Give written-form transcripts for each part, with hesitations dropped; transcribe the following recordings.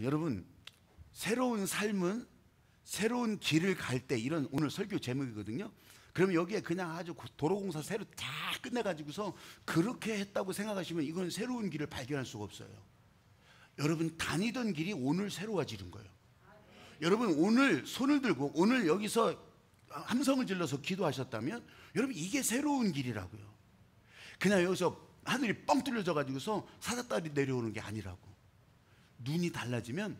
여러분, 새로운 삶은 새로운 길을 갈 때, 이런 오늘 설교 제목이거든요. 그러면 여기에 그냥 아주 도로공사 새로 다 끝내가지고서 그렇게 했다고 생각하시면 이건 새로운 길을 발견할 수가 없어요. 여러분, 다니던 길이 오늘 새로워지는 거예요. 여러분, 오늘 손을 들고 오늘 여기서 함성을 질러서 기도하셨다면 여러분, 이게 새로운 길이라고요. 그냥 여기서 하늘이 뻥 뚫려져 가지고서 사자딸이 내려오는 게 아니라고. 눈이 달라지면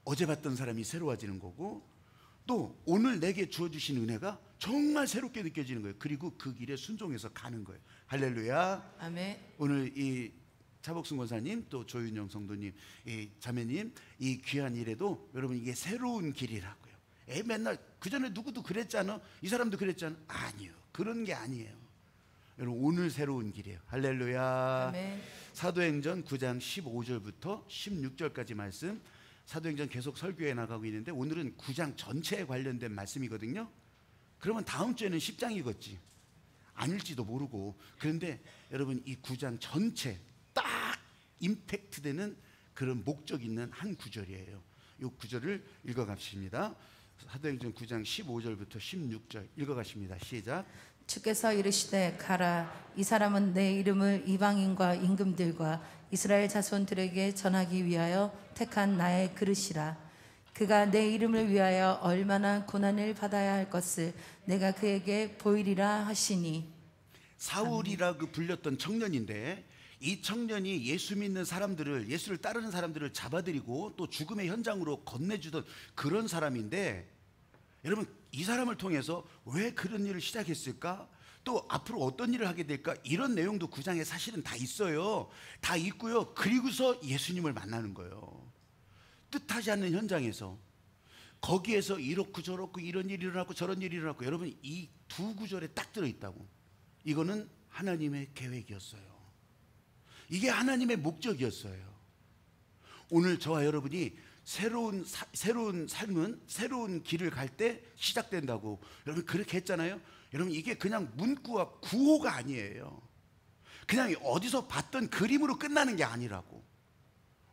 어제 봤던 사람이 새로워지는 거고, 또 오늘 내게 주어주신 은혜가 정말 새롭게 느껴지는 거예요. 그리고 그 길에 순종해서 가는 거예요. 할렐루야. 아멘. 오늘 이 차복순 권사님, 또 조윤영 성도님, 이 자매님, 이 귀한 일에도 여러분, 이게 새로운 길이라고요. 맨날 그전에 누구도 그랬잖아, 이 사람도 그랬잖아. 아니요, 그런 게 아니에요. 여러분, 오늘 새로운 길이에요. 할렐루야. 아멘. 사도행전 9장 15절부터 16절까지 말씀, 사도행전 계속 설교해 나가고 있는데 오늘은 9장 전체에 관련된 말씀이거든요. 그러면 다음 주에는 10장이겠지, 아닐지도 모르고. 그런데 여러분, 이 9장 전체 딱 임팩트 되는 그런 목적 있는 한 구절이에요. 이 구절을 읽어갑시다. 사도행전 9장 15절부터 16절 읽어가십니다. 시작. 주께서 이르시되 가라, 이 사람은 내 이름을 이방인과 임금들과 이스라엘 자손들에게 전하기 위하여 택한 나의 그릇이라. 그가 내 이름을 위하여 얼마나 고난을 받아야 할 것을 내가 그에게 보이리라 하시니. 사울이라고 불렸던 청년인데, 이 청년이 예수 믿는 사람들을, 예수를 따르는 사람들을 잡아들이고 또 죽음의 현장으로 건네주던 그런 사람인데, 여러분, 이 사람을 통해서 왜 그런 일을 시작했을까? 또 앞으로 어떤 일을 하게 될까? 이런 내용도 9장에 사실은 다 있어요. 다 있고요. 그리고서 예수님을 만나는 거예요. 뜻하지 않는 현장에서, 거기에서 이렇고 저렇고 이런 일이 일어났고 저런 일이 일어났고. 여러분, 이 두 구절에 딱 들어있다고. 이거는 하나님의 계획이었어요. 이게 하나님의 목적이었어요. 오늘 저와 여러분이 새로운 삶은 새로운 길을 갈 때 시작된다고 여러분 그렇게 했잖아요. 여러분, 이게 그냥 문구와 구호가 아니에요. 그냥 어디서 봤던 그림으로 끝나는 게 아니라고.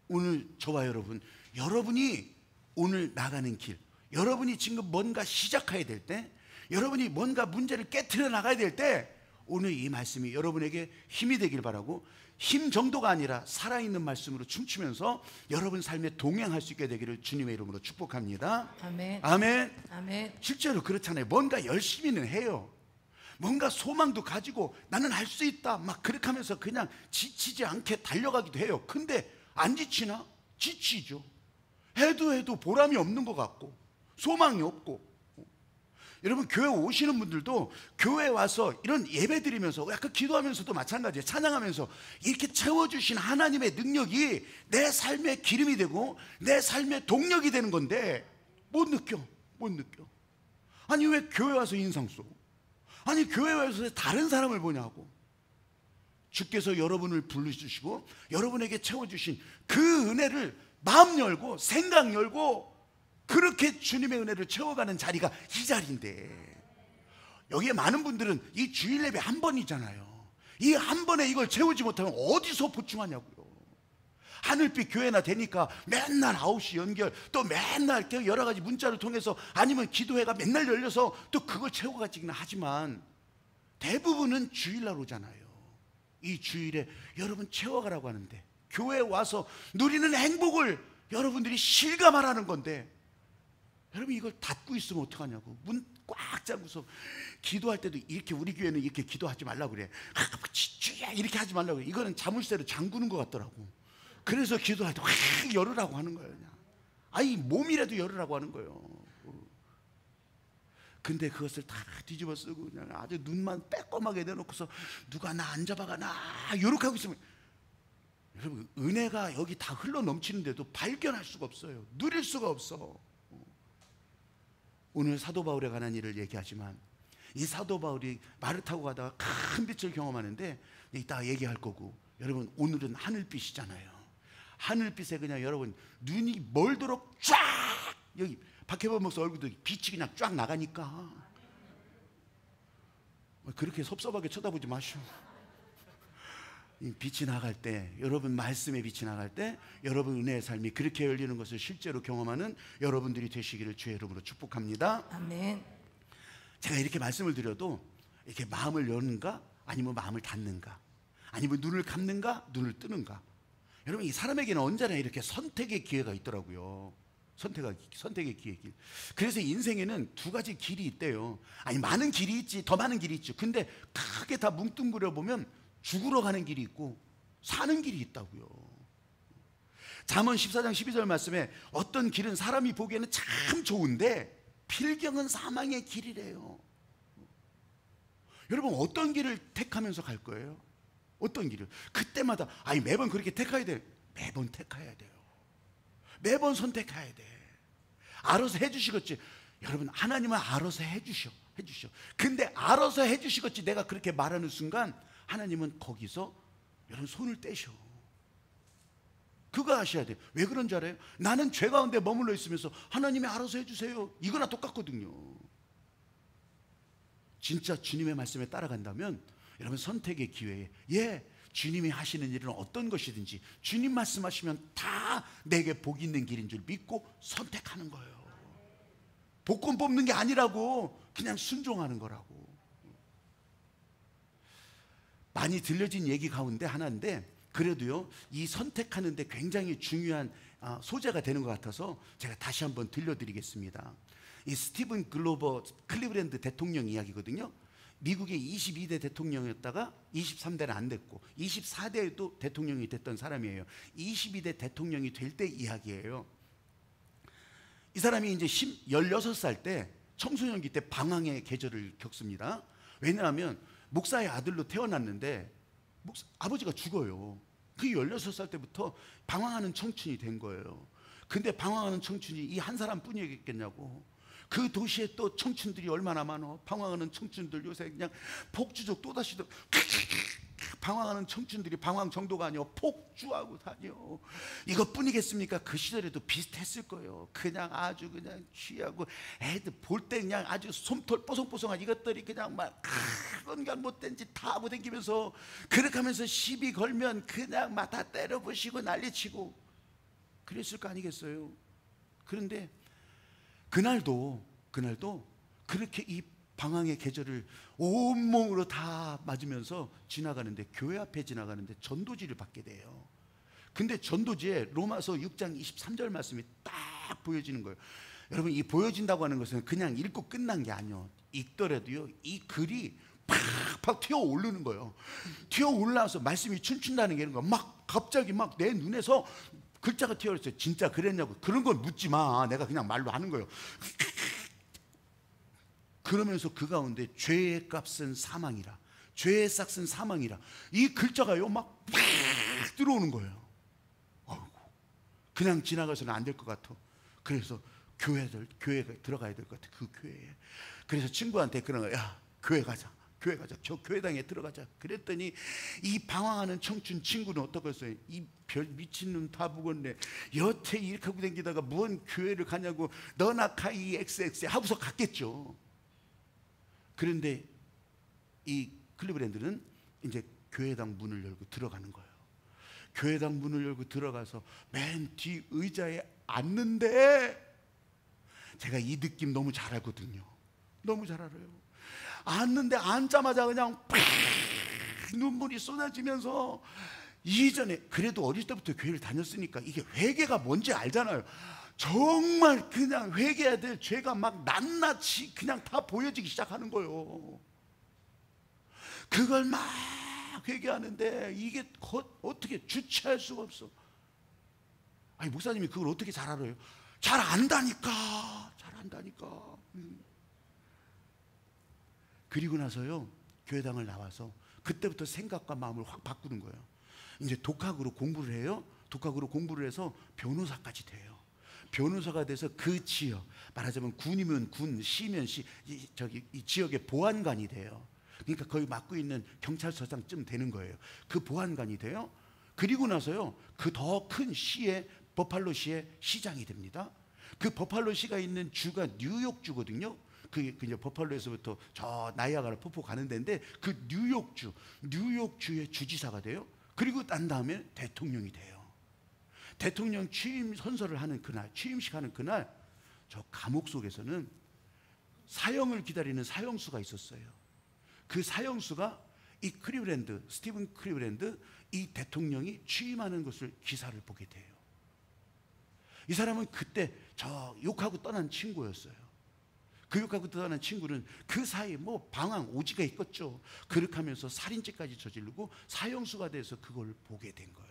오늘 저와 여러분이 오늘 나가는 길, 여러분이 지금 뭔가 시작해야 될 때, 여러분이 뭔가 문제를 깨트려 나가야 될 때, 오늘 이 말씀이 여러분에게 힘이 되길 바라고, 힘 정도가 아니라 살아있는 말씀으로 춤추면서 여러분 삶에 동행할 수 있게 되기를 주님의 이름으로 축복합니다. 아멘. 아멘. 아멘. 실제로 그렇잖아요. 뭔가 열심히는 해요. 뭔가 소망도 가지고 나는 할 수 있다 막 그렇게 하면서 그냥 지치지 않게 달려가기도 해요. 근데 안 지치나? 지치죠. 해도 보람이 없는 것 같고 소망이 없고. 여러분, 교회 오시는 분들도 교회 와서 이런 예배 드리면서 약간 기도하면서도 마찬가지예요. 찬양하면서 이렇게 채워주신 하나님의 능력이 내 삶의 기름이 되고 내 삶의 동력이 되는 건데 못 느껴. 아니, 왜 교회 와서 인상 써? 아니, 교회 와서 다른 사람을 보냐고. 주께서 여러분을 부르시고 여러분에게 채워주신 그 은혜를 마음 열고 생각 열고 그렇게 주님의 은혜를 채워가는 자리가 이 자리인데, 여기에 많은 분들은 이 주일 예배 한 번이잖아요. 이 한 번에 이걸 채우지 못하면 어디서 보충하냐고요. 하늘빛 교회나 되니까 맨날 9시 연결, 또 맨날 여러 가지 문자를 통해서, 아니면 기도회가 맨날 열려서 또 그걸 채워가지기는 하지만 대부분은 주일날 오잖아요. 이 주일에 여러분 채워가라고 하는데, 교회에 와서 누리는 행복을 여러분들이 실감하라는 건데, 여러분 이걸 닫고 있으면 어떡하냐고. 문 꽉 잠고서 기도할 때도 이렇게, 우리 교회는 이렇게 기도하지 말라고 그래. 주야 이렇게 하지 말라고 그래. 이거는 자물쇠로 잠그는 것 같더라고. 그래서 기도할 때 확 열으라고 하는 거예요. 그냥. 아니, 몸이라도 열으라고 하는 거예요. 근데 그것을 다 뒤집어 쓰고 그냥 아주 눈만 빼꼼하게 내놓고서 누가 나 안 잡아가나 이렇게 하고 있으면, 여러분, 은혜가 여기 다 흘러 넘치는데도 발견할 수가 없어요. 누릴 수가 없어. 오늘 사도 바울에 관한 일을 얘기하지만, 이 사도 바울이 말을 타고 가다가 큰 빛을 경험하는데 이따 얘기할 거고, 여러분 오늘은 하늘빛이잖아요. 하늘빛에 그냥 여러분 눈이 멀도록 쫙, 여기 박혜범 목사 얼굴도 빛이 그냥 쫙 나가니까 그렇게 섭섭하게 쳐다보지 마시오. 이 빛이 나갈 때, 여러분 말씀의 빛이 나갈 때 여러분 은혜의 삶이 그렇게 열리는 것을 실제로 경험하는 여러분들이 되시기를 주의 이름으로 축복합니다. 아멘. 제가 이렇게 말씀을 드려도 이렇게 마음을 여는가 아니면 마음을 닫는가, 아니면 눈을 감는가 눈을 뜨는가, 여러분 이 사람에게는 언제나 이렇게 선택의 기회가 있더라고요. 선택의 기회. 그래서 인생에는 두 가지 길이 있대요. 아니 많은 길이 있지, 더 많은 길이 있죠. 근데 크게 다 뭉뚱그려 보면 죽으러 가는 길이 있고 사는 길이 있다고요. 잠언 14장 12절 말씀에 어떤 길은 사람이 보기에는 참 좋은데 필경은 사망의 길이래요. 여러분 어떤 길을 택하면서 갈 거예요? 어떤 길을? 그때마다 아니 매번 그렇게 택해야 돼. 매번 택해야 돼요. 매번 선택해야 돼. 알아서 해주시겠지. 여러분 하나님은 알아서 해주셔. 근데 알아서 해주시겠지 내가 그렇게 말하는 순간 하나님은 거기서 여러분 손을 떼셔. 그거 아셔야 돼요. 왜 그런 줄 알아요? 나는 죄 가운데 머물러 있으면서 하나님이 알아서 해주세요, 이거나 똑같거든요. 진짜 주님의 말씀에 따라간다면 여러분 선택의 기회에, 주님이 하시는 일은 어떤 것이든지 주님 말씀하시면 다 내게 복 있는 길인 줄 믿고 선택하는 거예요. 복권 뽑는 게 아니라고, 그냥 순종하는 거라고. 많이 들려진 얘기 가운데 하나인데 그래도요 이 선택하는데 굉장히 중요한 소재가 되는 것 같아서 제가 다시 한번 들려드리겠습니다. 이 스티븐 글로버 클리브랜드 대통령 이야기거든요. 미국의 22대 대통령이었다가 23대는 안 됐고 24대에도 대통령이 됐던 사람이에요. 22대 대통령이 될 때 이야기예요. 이 사람이 이제 16살 때 청소년기 때 방황의 계절을 겪습니다. 왜냐하면 목사의 아들로 태어났는데 아버지가 죽어요. 그 16살 때부터 방황하는 청춘이 된 거예요. 근데 방황하는 청춘이 이 한 사람뿐이겠냐고. 그 도시에 또 청춘들이 얼마나 많어. 방황하는 청춘들 요새 그냥 폭주족 또다시 방황하는 청춘들이 방황 정도가 아니고 폭주하고 다녀. 이것뿐이겠습니까? 그 시절에도 비슷했을 거예요. 그냥 아주 그냥 취하고 애들 볼 때 그냥 아주 솜털 뽀송뽀송한 이것들이 그냥 막 그런 못된 짓 다 하고 다니면서 그렇게 하면서 시비 걸면 그냥 막 다 때려부시고 난리치고 그랬을 거 아니겠어요? 그런데 그날도 그렇게 이 방황의 계절을 온몸으로 다 맞으면서 지나가는데, 교회 앞에 지나가는데 전도지를 받게 돼요. 근데 전도지에 로마서 6장 23절 말씀이 딱 보여지는 거예요. 여러분 이 보여진다고 하는 것은 그냥 읽고 끝난 게 아니에요. 읽더라도요 이 글이 팍팍 튀어 오르는 거예요. 튀어 올라와서 말씀이 춤춘다는 게 이런 거 막 갑자기 막 내 눈에서 글자가 튀어올랐어요. 진짜 그랬냐고. 그런 건 묻지 마. 내가 그냥 말로 하는 거예요. 그러면서 그 가운데 죄의 값은 사망이라, 죄의 싹은 사망이라, 이 글자가요 막 들어오는 거예요. 그냥 지나가서는 안 될 것 같아. 그래서 교회에 들어가야 될 것 같아. 그 교회에. 그래서 친구한테 그런 거야. 야, 교회 가자. 저 교회당에 들어가자. 그랬더니 이 방황하는 청춘 친구는 어떡했어요? 이 별 미친놈 다 보겠네. 여태 이렇게 하고 다니다가 뭔 교회를 가냐고. 너나 카이 XX 하고서 갔겠죠. 그런데 이 클리브랜드는 이제 교회당 문을 열고 들어가는 거예요. 교회당 문을 열고 들어가서 맨 뒤 의자에 앉는데, 제가 이 느낌 너무 잘 알거든요. 너무 잘 알아요. 앉는데 앉자마자 그냥 눈물이 쏟아지면서, 이전에 그래도 어릴 때부터 교회를 다녔으니까 이게 회개가 뭔지 알잖아요. 정말 그냥 회개해야 될 죄가 막 낱낱이 그냥 다 보여지기 시작하는 거예요. 그걸 막 회개하는데 이게 어떻게 주체할 수가 없어. 아니 목사님이 그걸 어떻게 잘 알아요? 잘 안다니까. 그리고 나서요 교회당을 나와서 그때부터 생각과 마음을 확 바꾸는 거예요. 이제 독학으로 공부를 해요. 독학으로 공부를 해서 변호사까지 돼요. 변호사가 돼서 그 지역, 말하자면 군이면 군, 시면 시, 이 지역의 보안관이 돼요. 그러니까 거의 맡고 있는 경찰서장쯤 되는 거예요. 그 보안관이 돼요. 그리고 나서요 그 더 큰 시의 버팔로시의 시장이 됩니다. 그 버팔로시가 있는 주가 뉴욕주거든요. 그 이제 버팔로에서부터 저 나이아가라 폭포 가는 데인데 그 뉴욕주의 주지사가 돼요. 그리고 난 다음에 대통령이 돼요. 대통령 취임 선서를 하는 그날, 취임식 하는 그날, 저 감옥 속에서는 사형을 기다리는 사형수가 있었어요. 그 사형수가 이 클리브랜드, 스티븐 클리브랜드, 이 대통령이 취임하는 것을 기사를 보게 돼요. 이 사람은 그때 저 욕하고 떠난 친구였어요. 그 욕하고 떠난 친구는 그 사이에 뭐 방황 오지가 있겠죠. 그렇게 하면서 살인죄까지 저지르고 사형수가 돼서 그걸 보게 된 거예요.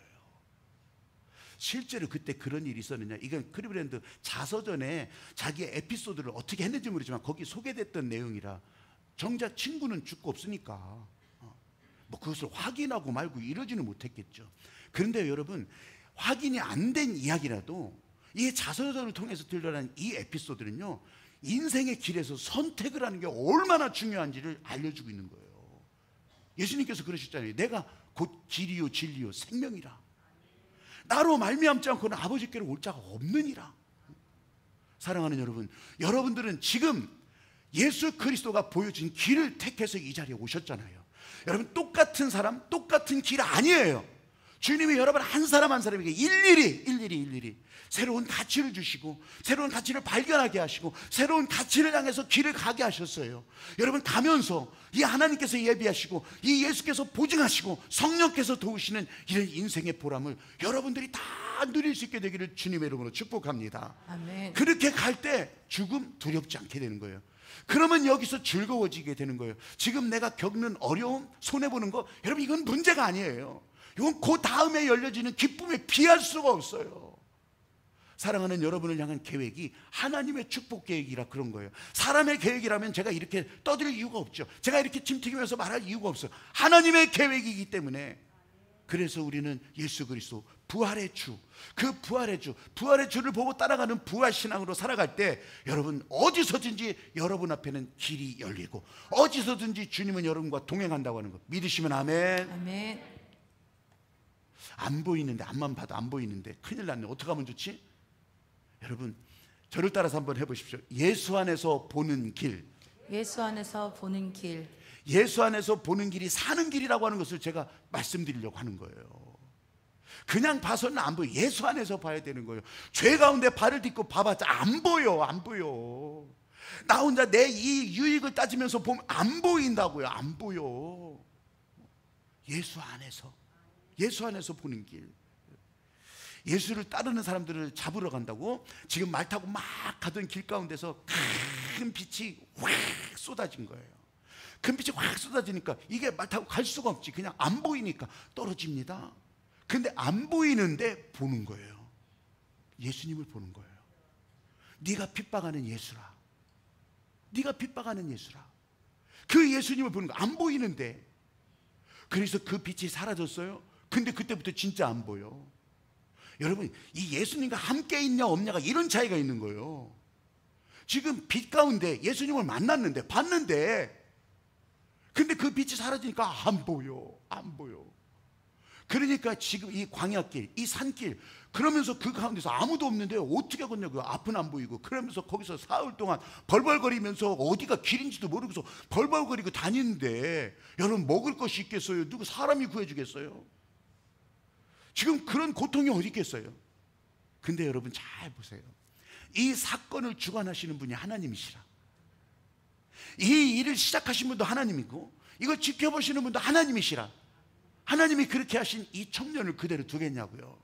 실제로 그때 그런 일이 있었느냐, 이건 클리브랜드 자서전에 자기의 에피소드를 어떻게 했는지 모르지만 거기 소개됐던 내용이라, 정작 친구는 죽고 없으니까 뭐 그것을 확인하고 말고 이러지는 못했겠죠. 그런데 여러분, 확인이 안 된 이야기라도 이 자서전을 통해서 드러난 이 에피소드는요, 인생의 길에서 선택을 하는 게 얼마나 중요한지를 알려주고 있는 거예요. 예수님께서 그러셨잖아요. 내가 곧 길이요 진리요 생명이라. 나로 말미암지 않고는 아버지께로 올 자가 없느니라. 사랑하는 여러분, 여러분들은 지금 예수 그리스도가 보여준 길을 택해서 이 자리에 오셨잖아요. 여러분, 똑같은 사람, 똑같은 길 아니에요. 주님이 여러분 한 사람 한 사람에게 일일이 새로운 가치를 주시고, 새로운 가치를 발견하게 하시고, 새로운 가치를 향해서 길을 가게 하셨어요. 여러분, 가면서 이 하나님께서 예비하시고, 이 예수께서 보증하시고, 성령께서 도우시는 이런 인생의 보람을 여러분들이 다 누릴 수 있게 되기를 주님의 이름으로 축복합니다. 아멘. 그렇게 갈 때 죽음 두렵지 않게 되는 거예요. 그러면 여기서 즐거워지게 되는 거예요. 지금 내가 겪는 어려움, 손해보는 거, 여러분 이건 문제가 아니에요. 이건 그 다음에 열려지는 기쁨에 비할 수가 없어요. 사랑하는 여러분을 향한 계획이 하나님의 축복 계획이라 그런 거예요. 사람의 계획이라면 제가 이렇게 떠들 이유가 없죠. 제가 이렇게 침튀기면서 말할 이유가 없어요. 하나님의 계획이기 때문에. 그래서 우리는 예수 그리스도 부활의 주, 그 부활의 주를 보고 따라가는 부활신앙으로 살아갈 때 여러분 어디서든지 여러분 앞에는 길이 열리고, 어디서든지 주님은 여러분과 동행한다고 하는 거 믿으시면 아멘. 아멘. 안 보이는데, 앞만 봐도 안 보이는데 큰일 났네. 어떻게 하면 좋지? 여러분, 저를 따라서 한번 해보십시오. 예수 안에서 보는 길. 예수 안에서 보는 길. 예수 안에서 보는 길이 사는 길이라고 하는 것을 제가 말씀드리려고 하는 거예요. 그냥 봐서는 안 보여요. 예수 안에서 봐야 되는 거예요. 죄 가운데 발을 딛고 봐봤자 안 보여. 나 혼자 내 이 유익을 따지면서 보면 안 보인다고요. 안 보여. 예수 안에서 보는 길. 예수를 따르는 사람들을 잡으러 간다고 지금 말 타고 막 가던 길 가운데서 큰 빛이 확 쏟아진 거예요. 큰 빛이 확 쏟아지니까 이게 말 타고 갈 수가 없지. 그냥 안 보이니까 떨어집니다. 근데 안 보이는데 보는 거예요. 예수님을 보는 거예요. 네가 핍박하는 예수라. 그 예수님을 보는 거예요. 안 보이는데. 그래서 그 빛이 사라졌어요. 근데 그때부터 진짜 안 보여. 여러분, 이 예수님과 함께 있냐 없냐가 이런 차이가 있는 거예요. 지금 빛 가운데 예수님을 만났는데, 봤는데, 근데 그 빛이 사라지니까 안 보여. 그러니까 지금 이 광야길, 이 산길, 그러면서 그 가운데서 아무도 없는데 어떻게 걷냐고요. 앞은 안 보이고. 그러면서 거기서 사흘 동안 벌벌거리면서 어디가 길인지도 모르고서 벌벌거리고 다니는데, 여러분 먹을 것이 있겠어요? 누구 사람이 구해주겠어요? 지금 그런 고통이 어디 있겠어요? 근데 여러분 잘 보세요. 이 사건을 주관하시는 분이 하나님이시라. 이 일을 시작하신 분도 하나님이고, 이걸 지켜보시는 분도 하나님이시라. 하나님이 그렇게 하신 이 청년을 그대로 두겠냐고요?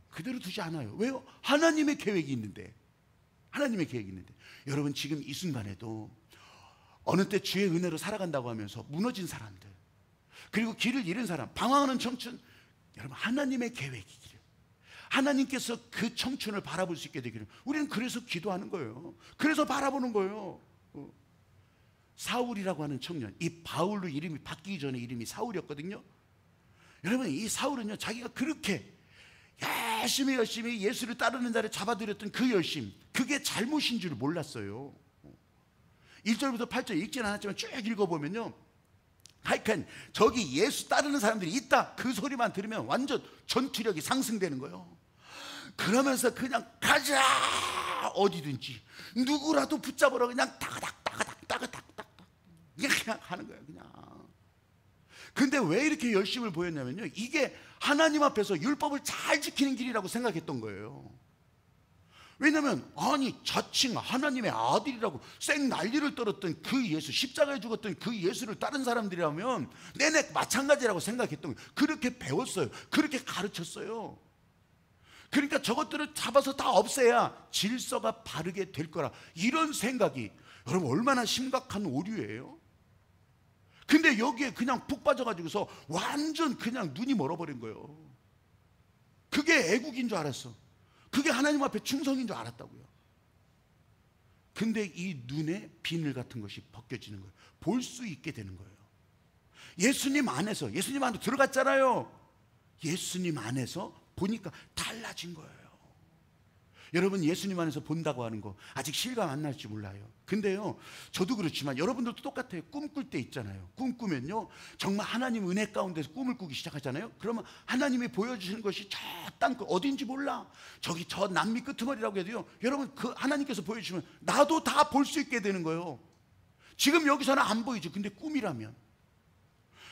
그대로 두지 않아요. 왜요? 하나님의 계획이 있는데. 여러분, 지금 이 순간에도 어느 때 주의 은혜로 살아간다고 하면서 무너진 사람들, 그리고 길을 잃은 사람, 방황하는 청춘, 여러분 하나님의 계획이기를, 하나님께서 그 청춘을 바라볼 수 있게 되기를 우리는 그래서 기도하는 거예요. 그래서 바라보는 거예요. 사울이라고 하는 청년, 이 바울로 이름이 바뀌기 전에 이름이 사울이었거든요. 여러분, 이 사울은요, 자기가 그렇게 열심히 예수를 따르는 자를 잡아들였던 그 열심, 그게 잘못인 줄 몰랐어요. 1절부터 8절 읽지는 않았지만 쭉 읽어보면요, 하여간 저기 예수 따르는 사람들이 있다, 그 소리만 들으면 완전 전투력이 상승되는 거예요. 그러면서 그냥 가자, 어디든지 누구라도 붙잡으러 그냥 따가닥 그냥 하는 거예요. 그냥 근데 왜 이렇게 열심을 보였냐면요, 이게 하나님 앞에서 율법을 잘 지키는 길이라고 생각했던 거예요. 왜냐면 아니 자칭 하나님의 아들이라고 쌩 난리를 떨었던 그 예수, 십자가에 죽었던 그 예수를 다른 사람들이라면 내내 마찬가지라고 생각했던 거예요. 그렇게 배웠어요. 그렇게 가르쳤어요. 그러니까 저것들을 잡아서 다 없애야 질서가 바르게 될 거라, 이런 생각이 여러분 얼마나 심각한 오류예요. 근데 여기에 그냥 푹 빠져가지고서 완전 그냥 눈이 멀어버린 거예요. 그게 애국인 줄 알았어. 그게 하나님 앞에 충성인 줄 알았다고요. 근데 이 눈에 비늘 같은 것이 벗겨지는 거예요. 볼 수 있게 되는 거예요. 예수님 안에서, 예수님 안으로 들어갔잖아요. 예수님 안에서 보니까 달라진 거예요. 여러분 예수님 안에서 본다고 하는 거 아직 실감 안 날지 몰라요. 근데요, 저도 그렇지만 여러분들도 똑같아요. 꿈꿀 때 있잖아요. 꿈꾸면요 정말 하나님 은혜 가운데서 꿈을 꾸기 시작하잖아요. 그러면 하나님이 보여주시는 것이 저 땅끝 어딘지 몰라, 저기 저 남미 끄트머리라고 해도요, 여러분 그 하나님께서 보여주시면 나도 다 볼 수 있게 되는 거예요. 지금 여기서는 안 보이죠. 근데 꿈이라면.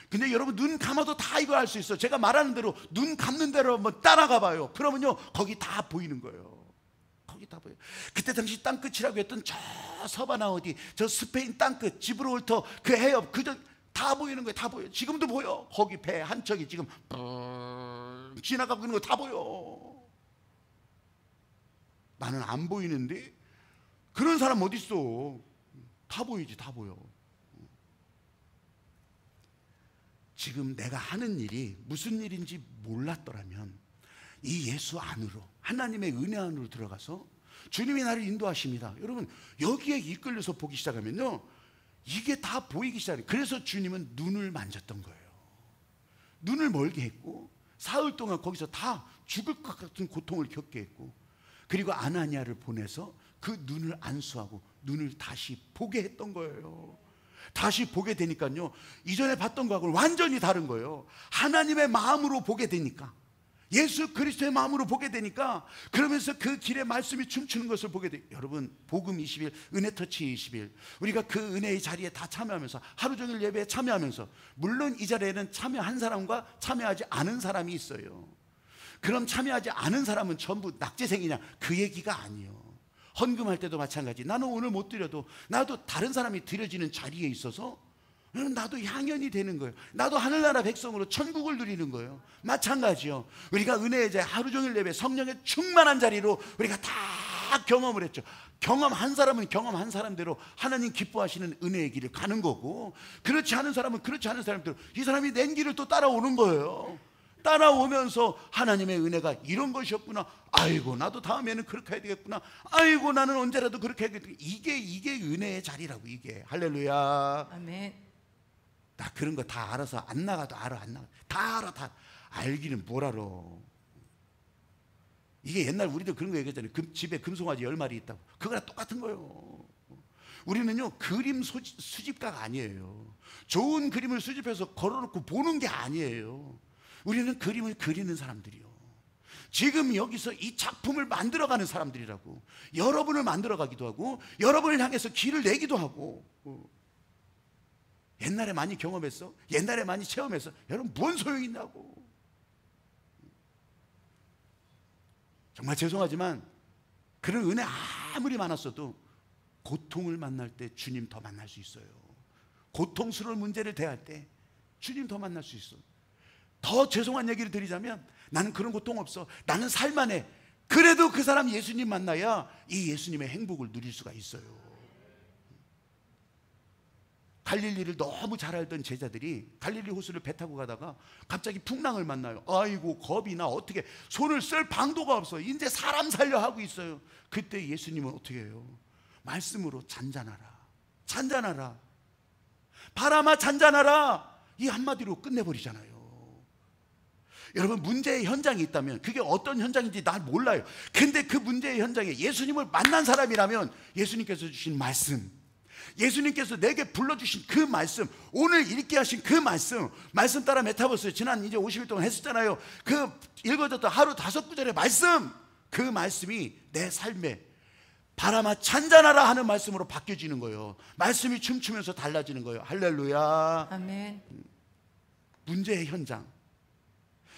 근데 여러분 눈 감아도 다 이거 알 수 있어요. 제가 말하는 대로 눈 감는 대로 한번 따라가 봐요. 그러면요 거기 다 보이는 거예요. 거기 다 보여요. 그때 당시 땅끝이라고 했던 저 서바나 어디 저 스페인 땅끝 지브롤터 그 해협 그저 다 보이는 거예요. 다 보여요. 지금도 보여. 거기 배 한 척이 지금 지나가고 있는 거 다 보여. 나는 안 보이는데 그런 사람 어디 있어. 다 보이지. 다 보여. 지금 내가 하는 일이 무슨 일인지 몰랐더라면 이 예수 안으로, 하나님의 은혜 안으로 들어가서 주님이 나를 인도하십니다. 여러분 여기에 이끌려서 보기 시작하면요 이게 다 보이기 시작해요. 그래서 주님은 눈을 만졌던 거예요. 눈을 멀게 했고 사흘 동안 거기서 다 죽을 것 같은 고통을 겪게 했고, 그리고 아나니아를 보내서 그 눈을 안수하고 눈을 다시 보게 했던 거예요. 다시 보게 되니까요 이전에 봤던 거하고는 완전히 다른 거예요. 하나님의 마음으로 보게 되니까, 예수 그리스도의 마음으로 보게 되니까, 그러면서 그 길에 말씀이 춤추는 것을 보게 돼요. 여러분 복음 20일, 은혜 터치 20일, 우리가 그 은혜의 자리에 다 참여하면서 하루 종일 예배에 참여하면서, 물론 이 자리에는 참여한 사람과 참여하지 않은 사람이 있어요. 그럼 참여하지 않은 사람은 전부 낙제생이냐, 그 얘기가 아니에요. 헌금할 때도 마찬가지. 나는 오늘 못 드려도 나도 다른 사람이 드려지는 자리에 있어서 나도 향연이 되는 거예요. 나도 하늘나라 백성으로 천국을 누리는 거예요. 마찬가지요. 우리가 은혜의 자리, 하루 종일 예배, 성령의 충만한 자리로 우리가 다 경험을 했죠. 경험한 사람은 경험한 사람대로 하나님 기뻐하시는 은혜의 길을 가는 거고, 그렇지 않은 사람은 그렇지 않은 사람대로 이 사람이 낸 길을 또 따라오는 거예요. 따라오면서 하나님의 은혜가 이런 것이었구나. 아이고 나도 다음에는 그렇게 해야 되겠구나. 아이고 나는 언제라도 그렇게 해야 되겠구나. 이게 은혜의 자리라고. 이게 할렐루야. 아멘. 나 그런 거 다 알아서 안 나가도 알아. 안 나가 다 알아. 다 알기는 뭘 알아. 이게 옛날 우리도 그런 거 얘기했잖아요. 집에 금송아지 10마리 있다고. 그거랑 똑같은 거예요. 우리는요 그림 수집가가 아니에요. 좋은 그림을 수집해서 걸어놓고 보는 게 아니에요. 우리는 그림을 그리는 사람들이요. 지금 여기서 이 작품을 만들어가는 사람들이라고. 여러분을 만들어가기도 하고 여러분을 향해서 길을 내기도 하고. 옛날에 많이 경험했어? 옛날에 많이 체험했어? 여러분 뭔 소용이 있냐고. 정말 죄송하지만 그런 은혜 아무리 많았어도 고통을 만날 때 주님 더 만날 수 있어요. 고통스러운 문제를 대할 때 주님 더 만날 수 있어. 더 죄송한 얘기를 드리자면 나는 그런 고통 없어. 나는 살만해. 그래도 그 사람 예수님 만나야 이 예수님의 행복을 누릴 수가 있어요. 갈릴리를 너무 잘 알던 제자들이 갈릴리 호수를 배 타고 가다가 갑자기 풍랑을 만나요. 아이고 겁이 나. 어떻게 손을 쓸 방도가 없어. 이제 사람 살려 하고 있어요. 그때 예수님은 어떻게 해요? 말씀으로 잔잔하라. 잔잔하라. 바람아 잔잔하라. 이 한마디로 끝내버리잖아요. 여러분 문제의 현장이 있다면 그게 어떤 현장인지 난 몰라요. 근데 그 문제의 현장에 예수님을 만난 사람이라면 예수님께서 주신 말씀, 예수님께서 내게 불러주신 그 말씀, 오늘 읽게 하신 그 말씀 따라 메타버스 지난 이제 50일 동안 했었잖아요. 그 읽어졌던 하루 5구절의 말씀, 그 말씀이 내 삶에 바람아 잔잔하라 하는 말씀으로 바뀌어지는 거예요. 말씀이 춤추면서 달라지는 거예요. 할렐루야. 아멘. 문제의 현장.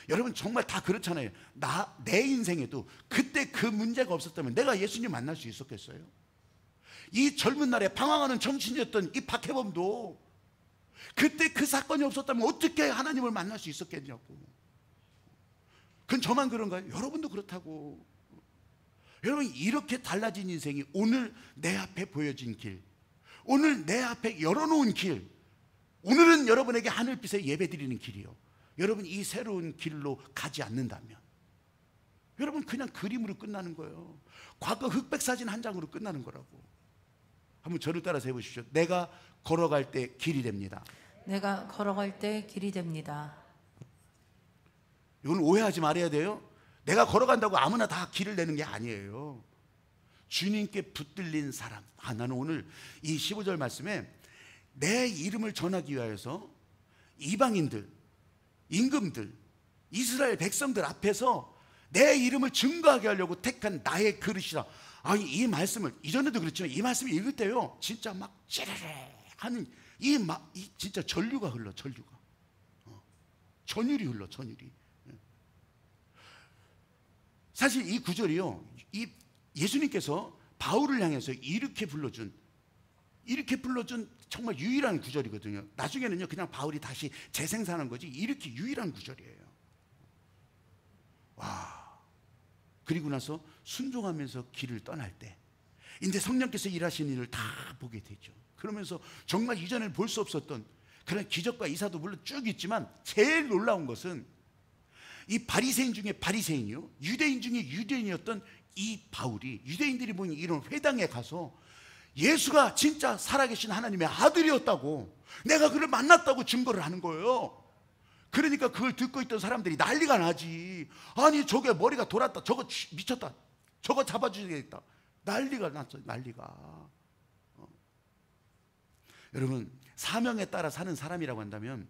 여러분 정말 다 그렇잖아요. 내 인생에도 그때 그 문제가 없었다면 내가 예수님 만날 수 있었겠어요? 이 젊은 날에 방황하는 정신이었던 이 박해범도 그때 그 사건이 없었다면 어떻게 하나님을 만날 수 있었겠냐고. 그건 저만 그런가요? 여러분도 그렇다고. 여러분 이렇게 달라진 인생이 오늘 내 앞에 보여진 길, 오늘 내 앞에 열어놓은 길, 오늘은 여러분에게 하늘빛에 예배드리는 길이요. 여러분 이 새로운 길로 가지 않는다면 여러분 그냥 그림으로 끝나는 거예요. 과거 흑백사진 한 장으로 끝나는 거라고. 한번 저를 따라서 해보십시오. 내가 걸어갈 때 길이 됩니다. 내가 걸어갈 때 길이 됩니다. 이건 오해하지 말아야 돼요. 내가 걸어간다고 아무나 다 길을 내는 게 아니에요. 주님께 붙들린 사람. 나는 오늘 이 15절 말씀에 내 이름을 전하기 위하여서 이방인들, 임금들, 이스라엘 백성들 앞에서 내 이름을 증거하게 하려고 택한 나의 그릇이다. 아니 이 말씀을 이전에도 그랬지만 이 말씀을 읽을 때요 진짜 막 찌르르 하는 이 진짜 전류가 흘러. 전류가 전율이 흘러. 전율이. 사실 이 구절이요 이 예수님께서 바울을 향해서 이렇게 불러준 정말 유일한 구절이거든요. 나중에는요 그냥 바울이 다시 재생산한 거지 이렇게 유일한 구절이에요. 와. 그리고 나서 순종하면서 길을 떠날 때 이제 성령께서 일하시는 일을 다 보게 되죠. 그러면서 정말 이전에는 볼 수 없었던 그런 기적과 이사도 물론 쭉 있지만 제일 놀라운 것은 이 바리새인 중에 바리새인이요 유대인 중에 유대인이었던 이 바울이 유대인들이 모인 이런 회당에 가서 예수가 진짜 살아계신 하나님의 아들이었다고, 내가 그를 만났다고 증거를 하는 거예요. 그러니까 그걸 듣고 있던 사람들이 난리가 나지. 아니 저게 머리가 돌았다, 저거 미쳤다, 저거 잡아주겠다, 난리가 났죠. 난리가. 여러분 사명에 따라 사는 사람이라고 한다면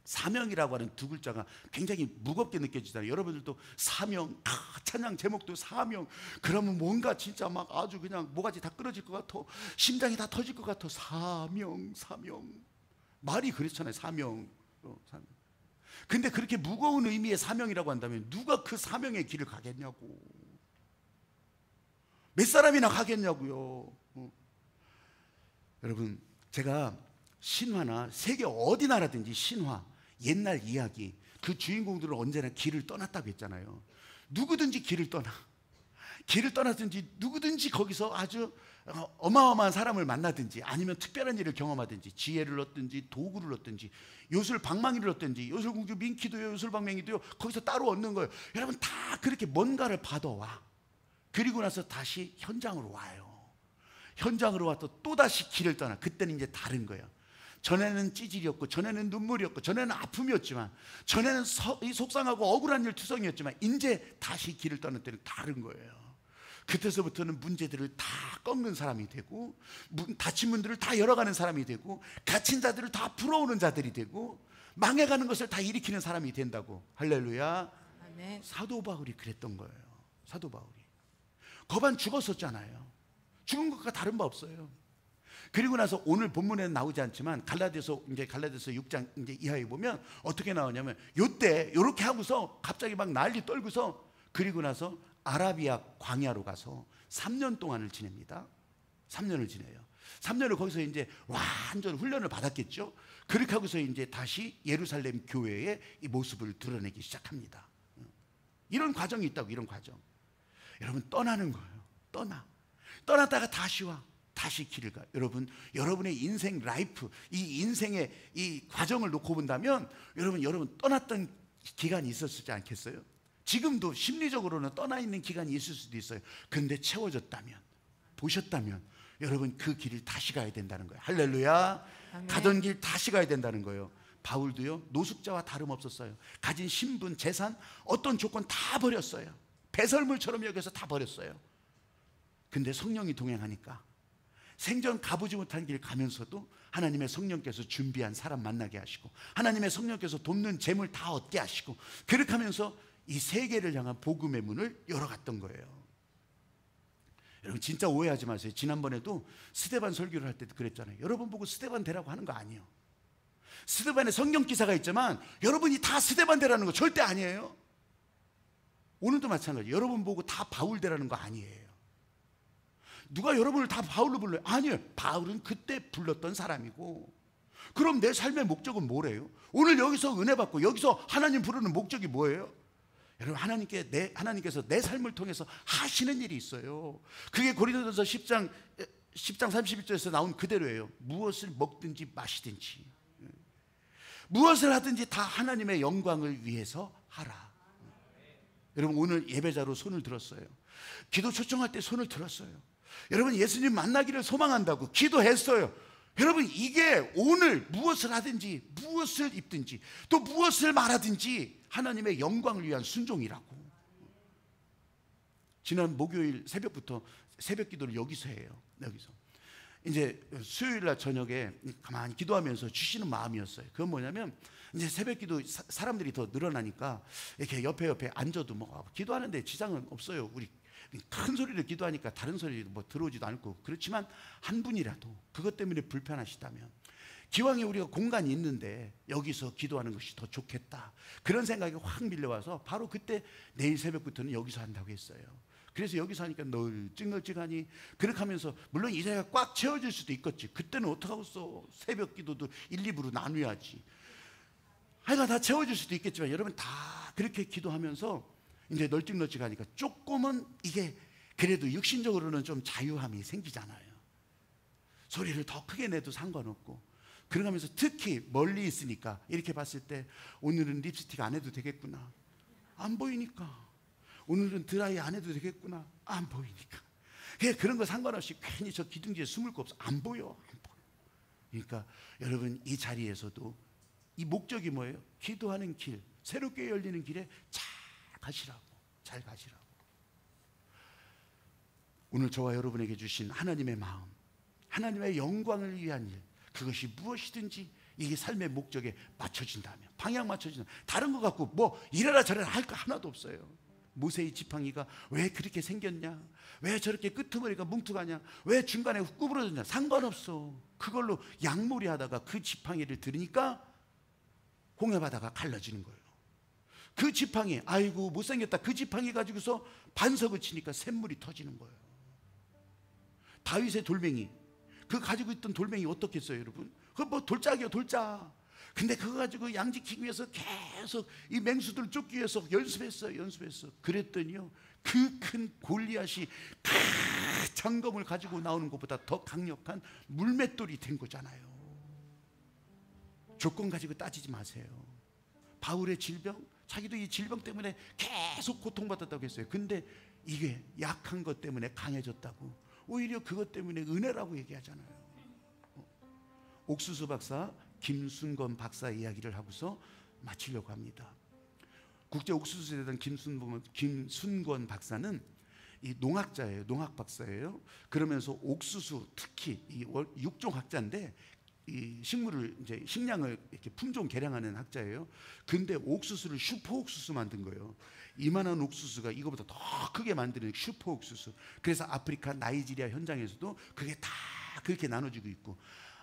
사명이라고 하는 두 글자가 굉장히 무겁게 느껴지잖아요. 여러분들도 사명, 찬양 제목도 사명. 그러면 뭔가 진짜 막 아주 그냥 모가지 다 끊어질 것 같아, 심장이 다 터질 것 같아. 사명, 사명. 말이 그렇잖아요. 사명. 근데 그렇게 무거운 의미의 사명이라고 한다면 누가 그 사명의 길을 가겠냐고. 몇 사람이나 가겠냐고요. 여러분 제가 신화나 세계 어디 나라든지 신화, 옛날 이야기, 그 주인공들은 언제나 길을 떠났다고 했잖아요. 누구든지 길을 떠나. 길을 떠나든지 누구든지 거기서 아주 어마어마한 사람을 만나든지 아니면 특별한 일을 경험하든지 지혜를 얻든지 도구를 얻든지 요술방망이를 얻든지 요술공주 민키도요 요술방망이도요 거기서 따로 얻는 거예요. 여러분 다 그렇게 뭔가를 받아와. 그리고 나서 다시 현장으로 와요. 현장으로 와서 또다시 길을 떠나. 그때는 이제 다른 거예요. 전에는 찌질이었고 전에는 눈물이었고 전에는 아픔이었지만 전에는 속상하고 억울한 일 투성이었지만 이제 다시 길을 떠날 때는 다른 거예요. 그때서부터는 문제들을 다 꺾는 사람이 되고 닫힌 문들을 다 열어가는 사람이 되고 갇힌 자들을 다 풀어오는 자들이 되고 망해가는 것을 다 일으키는 사람이 된다고. 할렐루야. 아멘. 사도 바울이 그랬던 거예요. 사도 바울이 거반 죽었었잖아요. 죽은 것과 다른 바 없어요. 그리고 나서 오늘 본문에는 나오지 않지만 갈라디아서 6장 이제 이하에 보면 어떻게 나오냐면 요때 요렇게 하고서 갑자기 막 난리 떨고서 그리고 나서 아라비아 광야로 가서 3년 동안을 지냅니다. 3년을 지내요. 3년을 거기서 이제 완전 훈련을 받았겠죠. 그렇게 하고서 이제 다시 예루살렘 교회의 이 모습을 드러내기 시작합니다. 이런 과정이 있다고. 이런 과정. 여러분 떠나는 거예요. 떠났다가 다시 와. 다시 길을 가. 여러분, 여러분의 인생 라이프, 이 인생의 이 과정을 놓고 본다면 여러분 떠났던 기간이 있었지 않겠어요? 지금도 심리적으로는 떠나 있는 기간이 있을 수도 있어요. 근데 채워졌다면, 보셨다면 여러분 그 길을 다시 가야 된다는 거예요. 할렐루야. 아멘. 가던 길 다시 가야 된다는 거예요. 바울도요 노숙자와 다름없었어요. 가진 신분, 재산, 어떤 조건 다 버렸어요. 배설물처럼 여겨서 다 버렸어요. 근데 성령이 동행하니까 생전 가보지 못한 길 가면서도 하나님의 성령께서 준비한 사람 만나게 하시고 하나님의 성령께서 돕는 재물 다 얻게 하시고 그렇게 하면서 이 세계를 향한 복음의 문을 열어갔던 거예요. 여러분 진짜 오해하지 마세요. 지난번에도 스데반 설교를 할 때도 그랬잖아요. 여러분 보고 스데반 되라고 하는 거 아니에요. 스데반의 성경 기사가 있지만 여러분이 다 스데반 되라는 거 절대 아니에요. 오늘도 마찬가지. 여러분 보고 다 바울 되라는 거 아니에요. 누가 여러분을 다 바울로 불러요? 아니에요. 바울은 그때 불렀던 사람이고. 그럼 내 삶의 목적은 뭐래요? 오늘 여기서 은혜 받고 여기서 하나님 부르는 목적이 뭐예요? 여러분, 하나님께서 내 삶을 통해서 하시는 일이 있어요. 그게 고린도전서 10장 31절에서 나온 그대로예요. 무엇을 먹든지 마시든지 무엇을 하든지 다 하나님의 영광을 위해서 하라. 여러분, 오늘 예배자로 손을 들었어요. 기도 초청할 때 손을 들었어요. 여러분, 예수님 만나기를 소망한다고 기도했어요. 여러분, 이게 오늘 무엇을 하든지 무엇을 입든지 또 무엇을 말하든지 하나님의 영광을 위한 순종이라고. 지난 목요일 새벽부터 새벽 기도를 여기서 해요. 여기서 이제 수요일 날 저녁에 가만히 기도하면서 주시는 마음이었어요. 그건 뭐냐면 이제 새벽 기도 사람들이 더 늘어나니까 이렇게 옆에 앉아도 뭐 기도하는데 지장은 없어요. 우리 큰 소리를 기도하니까 다른 소리 뭐 들어오지도 않고. 그렇지만 한 분이라도 그것 때문에 불편하시다면 기왕에 우리가 공간이 있는데 여기서 기도하는 것이 더 좋겠다, 그런 생각이 확 밀려와서 바로 그때 내일 새벽부터는 여기서 한다고 했어요. 그래서 여기서 하니까 널찍널찍하니 그렇게 하면서 물론 이 자리가 꽉 채워질 수도 있겠지. 그때는 어떡하겠어. 새벽 기도도 1, 2부로 나누어야지. 하여간 다 채워질 수도 있겠지만 여러분 다 그렇게 기도하면서 이제 널찍널찍하니까 조금은 이게 그래도 육신적으로는 좀 자유함이 생기잖아요. 소리를 더 크게 내도 상관없고. 그러면서 특히 멀리 있으니까 이렇게 봤을 때 오늘은 립스틱 안 해도 되겠구나, 안 보이니까. 오늘은 드라이 안 해도 되겠구나, 안 보이니까. 그런 거 상관없이 괜히 저 기둥지에 숨을 거 없어. 안 보여. 그러니까 여러분, 이 자리에서도 이 목적이 뭐예요? 기도하는 길, 새롭게 열리는 길에 잘 가시라고. 오늘 저와 여러분에게 주신 하나님의 마음, 하나님의 영광을 위한 일, 그것이 무엇이든지 이게 삶의 목적에 맞춰진다면, 방향 맞춰진다면, 다른 거 갖고 뭐 이래라 저래라 할 거 하나도 없어요. 모세의 지팡이가 왜 그렇게 생겼냐, 왜 저렇게 끄트머리가 뭉툭하냐, 왜 중간에 훅 구부러졌냐, 상관없어. 그걸로 양몰이 하다가 그 지팡이를 들으니까 홍해바다가 갈라지는 거예요. 그 지팡이, 아이고 못생겼다, 그 지팡이 가지고서 반석을 치니까 샘물이 터지는 거예요. 다윗의 돌멩이, 그 가지고 있던 돌멩이 어떻게 했어요 여러분? 그거 뭐 돌짝이요, 돌짝. 근데 그거 가지고 양 지키기 위해서 계속 이 맹수들을 쫓기 위해서 연습했어. 그랬더니요, 그 큰 골리앗이 그 장검을 가지고 나오는 것보다 더 강력한 물맷돌이 된 거잖아요. 조건 가지고 따지지 마세요. 바울의 질병, 자기도 이 질병 때문에 계속 고통받았다고 했어요. 근데 이게 약한 것 때문에 강해졌다고. 오히려 그것 때문에 은혜라고 얘기하잖아요. 옥수수 박사 김순건 박사 이야기를 하고서 마치려고 합니다. 국제 옥수수 재단 김순건 박사는 이 농학자예요. 농학 박사예요. 그러면서 옥수수, 특히 이 육종학자인데 이 식물을 이제 식량을 이렇게 품종 개량하는 학자예요. 근데 옥수수를 슈퍼 옥수수 만든 거예요. 이만한 옥수수가 이거보다 더 크게 만드는 슈퍼 옥수수. 그래서 아프리카 나이지리아 현장에서도 그게 다 그렇게 나눠지고 있고.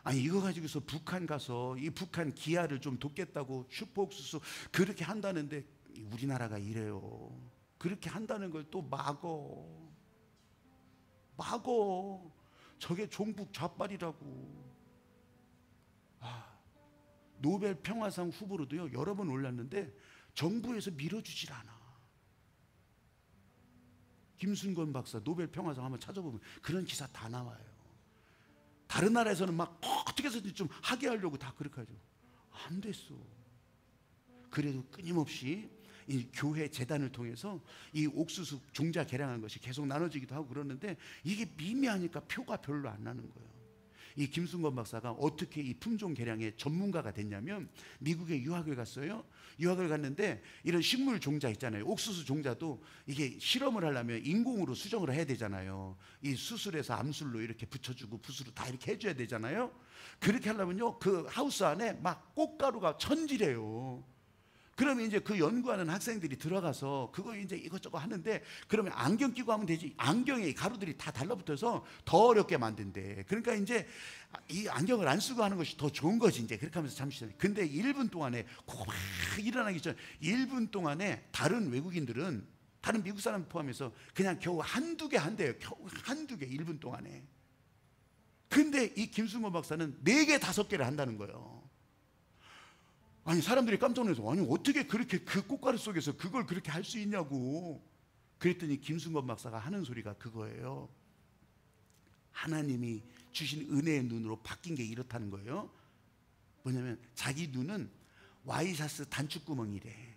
아니 이거 가지고서 북한 가서 이 북한 기아를 좀 돕겠다고 슈퍼 옥수수 그렇게 한다는데 우리나라가 이래요. 그렇게 한다는 걸 또 막어. 저게 종북 좌빨이라고. 노벨 평화상 후보로도요 여러 번 올랐는데 정부에서 밀어주질 않아. 김순건 박사 노벨 평화상 한번 찾아보면 그런 기사 다 나와요. 다른 나라에서는 막 어떻게 해서든 좀 하게 하려고 다 그렇게 하죠. 안 됐어. 그래도 끊임없이 이 교회 재단을 통해서 이 옥수수 종자 개량한 것이 계속 나눠지기도 하고 그러는데 이게 미미하니까 표가 별로 안 나는 거예요. 이 김순건 박사가 어떻게 이 품종 개량의 전문가가 됐냐면 미국에 유학을 갔어요. 유학을 갔는데 이런 식물 종자 있잖아요. 옥수수 종자도 이게 실험을 하려면 인공으로 수정을 해야 되잖아요. 이 수술해서 암술로 이렇게 붙여주고 붓으로 다 이렇게 해줘야 되잖아요. 그렇게 하려면요 그 하우스 안에 막 꽃가루가 천지래요. 그러면 이제 그 연구하는 학생들이 들어가서 그거 이제 이것저것 하는데, 그러면 안경 끼고 하면 되지. 안경에 가루들이 다 달라붙어서 더 어렵게 만든대. 그러니까 이제 이 안경을 안 쓰고 하는 것이 더 좋은 거지. 이제 그렇게 하면서 잠시. 근데 1분 동안에 그거 막 일어나기 전 1분 동안에 다른 외국인들은, 다른 미국 사람 포함해서 그냥 겨우 한두 개 한대요. 겨우 한두 개, 1분 동안에. 근데 이 김승호 박사는 4개, 5개를 한다는 거예요. 아니, 사람들이 깜짝 놀라서, 아니 어떻게 그렇게 그 꽃가루 속에서 그걸 그렇게 할 수 있냐고. 그랬더니 김승건 박사가 하는 소리가 그거예요. 하나님이 주신 은혜의 눈으로 바뀐 게 이렇다는 거예요. 뭐냐면 자기 눈은 와이셔츠 단추구멍이래.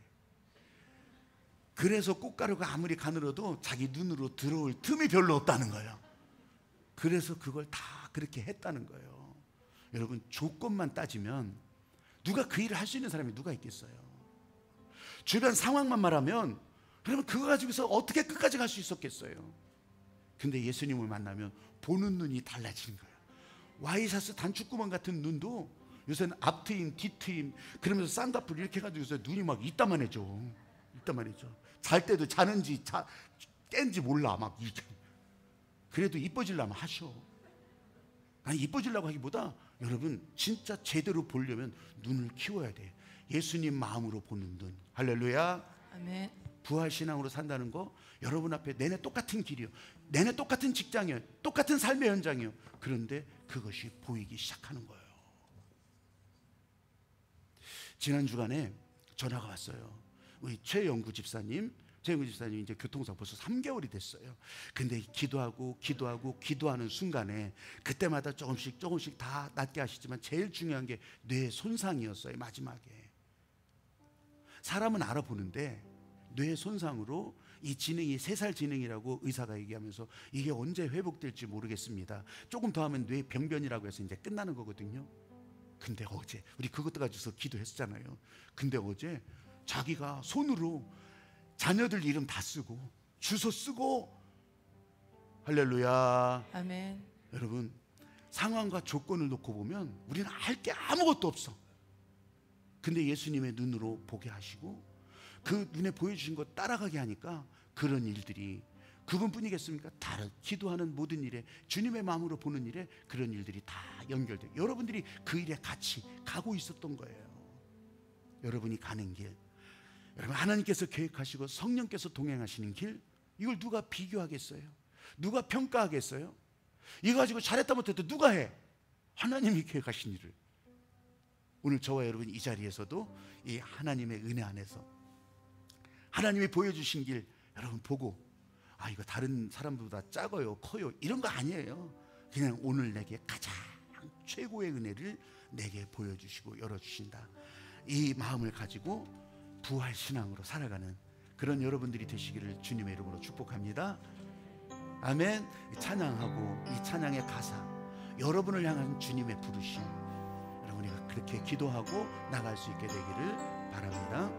그래서 꽃가루가 아무리 가늘어도 자기 눈으로 들어올 틈이 별로 없다는 거예요. 그래서 그걸 다 그렇게 했다는 거예요. 여러분, 조건만 따지면 누가 그 일을 할 수 있는 사람이 누가 있겠어요? 주변 상황만 말하면 그러면 그거 가지고서 어떻게 끝까지 갈 수 있었겠어요? 근데 예수님을 만나면 보는 눈이 달라지는 거예요. 와이셔츠 단추구멍 같은 눈도 요새는 앞트임, 뒤트임 그러면서 쌍꺼풀 이렇게 해가지고 눈이 막 이따만해져. 이따만해져. 잘 때도 자는지 깬지 몰라. 막 그래도 이뻐지려면 하셔. 아니, 이뻐지려고 하기보다 여러분 진짜 제대로 보려면 눈을 키워야 돼. 예수님 마음으로 보는 눈. 할렐루야. 아멘. 부활신앙으로 산다는 거 여러분 앞에 내내 똑같은 길이요, 내내 똑같은 직장이요, 똑같은 삶의 현장이요. 그런데 그것이 보이기 시작하는 거예요. 지난 주간에 전화가 왔어요. 우리 최영구 집사님 이제 교통사고 벌써 3개월이 됐어요. 근데 기도하는 순간에 그때마다 조금씩 다 낫게 하시지만 제일 중요한 게 뇌 손상이었어요. 마지막에 사람은 알아보는데 뇌 손상으로 이 지능이 3살 지능이라고 의사가 얘기하면서 이게 언제 회복될지 모르겠습니다. 조금 더 하면 뇌 병변이라고 해서 이제 끝나는 거거든요. 근데 어제 우리 그것도 가지고서 기도했잖아요. 근데 어제 자기가 손으로 자녀들 이름 다 쓰고 주소 쓰고, 할렐루야. 아멘. 여러분, 상황과 조건을 놓고 보면 우리는 할 게 아무것도 없어. 근데 예수님의 눈으로 보게 하시고 그 눈에 보여주신 것 따라가게 하니까 그런 일들이, 그분뿐이겠습니까? 다른 기도하는 모든 일에, 주님의 마음으로 보는 일에 그런 일들이 다 연결돼요. 여러분들이 그 일에 같이 가고 있었던 거예요. 여러분이 가는 길, 여러분 하나님께서 계획하시고 성령께서 동행하시는 길, 이걸 누가 비교하겠어요? 누가 평가하겠어요? 이거 가지고 잘했다 못했다 누가 해? 하나님이 계획하신 일을. 오늘 저와 여러분 이 자리에서도 이 하나님의 은혜 안에서 하나님이 보여주신 길 여러분 보고, 아 이거 다른 사람보다 작아요, 커요, 이런 거 아니에요. 그냥 오늘 내게 가장 최고의 은혜를 내게 보여주시고 열어주신다. 이 마음을 가지고 부활신앙으로 살아가는 그런 여러분들이 되시기를 주님의 이름으로 축복합니다. 아멘. 찬양하고 이 찬양의 가사, 여러분을 향한 주님의 부르심, 여러분이 그렇게 기도하고 나갈 수 있게 되기를 바랍니다.